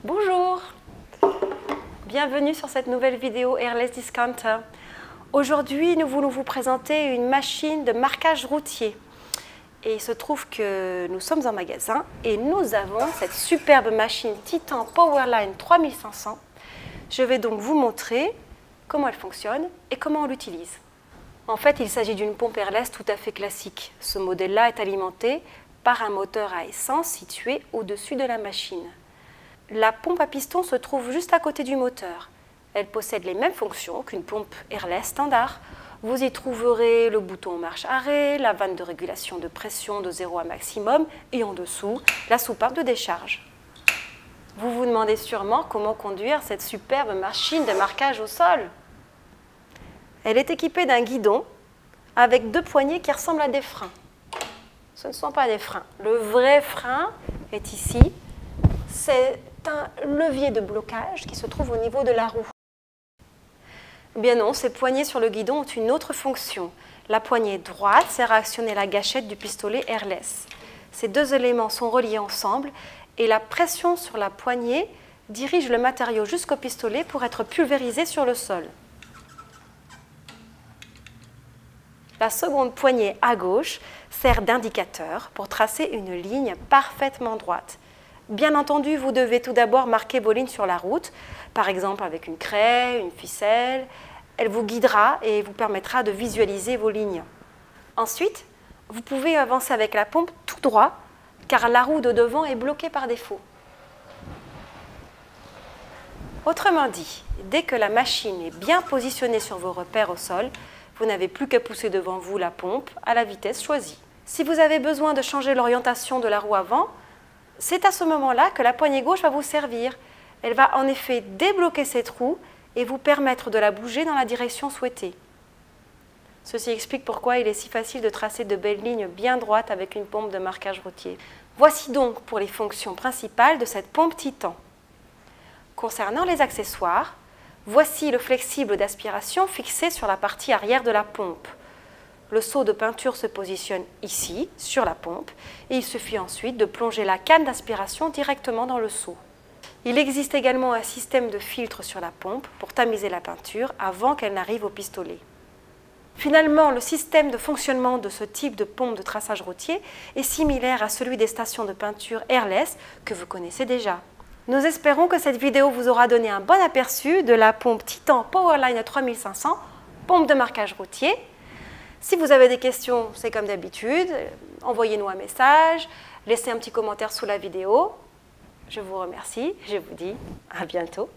Bonjour, bienvenue sur cette nouvelle vidéo Airless Discounter. Aujourd'hui, nous voulons vous présenter une machine de marquage routier. Et il se trouve que nous sommes en magasin et nous avons cette superbe machine Titan Powerline 3500. Je vais donc vous montrer comment elle fonctionne et comment on l'utilise. En fait, il s'agit d'une pompe airless tout à fait classique. Ce modèle-là est alimenté par un moteur à essence situé au-dessus de la machine. La pompe à piston se trouve juste à côté du moteur. Elle possède les mêmes fonctions qu'une pompe airless standard. Vous y trouverez le bouton marche-arrêt, la vanne de régulation de pression de 0 à maximum et en dessous, la soupape de décharge. Vous vous demandez sûrement comment conduire cette superbe machine de marquage au sol. Elle est équipée d'un guidon avec deux poignées qui ressemblent à des freins. Ce ne sont pas des freins. Le vrai frein est ici. C'est un levier de blocage qui se trouve au niveau de la roue. Eh bien non, ces poignées sur le guidon ont une autre fonction. La poignée droite sert à actionner la gâchette du pistolet airless. Ces deux éléments sont reliés ensemble et la pression sur la poignée dirige le matériau jusqu'au pistolet pour être pulvérisé sur le sol. La seconde poignée à gauche sert d'indicateur pour tracer une ligne parfaitement droite. Bien entendu, vous devez tout d'abord marquer vos lignes sur la route, par exemple avec une craie, une ficelle. Elle vous guidera et vous permettra de visualiser vos lignes. Ensuite, vous pouvez avancer avec la pompe tout droit, car la roue de devant est bloquée par défaut. Autrement dit, dès que la machine est bien positionnée sur vos repères au sol, vous n'avez plus qu'à pousser devant vous la pompe à la vitesse choisie. Si vous avez besoin de changer l'orientation de la roue avant, c'est à ce moment-là que la poignée gauche va vous servir. Elle va en effet débloquer cette roue et vous permettre de la bouger dans la direction souhaitée. Ceci explique pourquoi il est si facile de tracer de belles lignes bien droites avec une pompe de marquage routier. Voici donc pour les fonctions principales de cette pompe Titan. Concernant les accessoires, voici le flexible d'aspiration fixé sur la partie arrière de la pompe. Le seau de peinture se positionne ici, sur la pompe, et il suffit ensuite de plonger la canne d'aspiration directement dans le seau. Il existe également un système de filtre sur la pompe pour tamiser la peinture avant qu'elle n'arrive au pistolet. Finalement, le système de fonctionnement de ce type de pompe de traçage routier est similaire à celui des stations de peinture airless que vous connaissez déjà. Nous espérons que cette vidéo vous aura donné un bon aperçu de la pompe Titan Powerline 3500, pompe de marquage routier. Si vous avez des questions, c'est comme d'habitude, envoyez-nous un message, laissez un petit commentaire sous la vidéo. Je vous remercie, je vous dis à bientôt.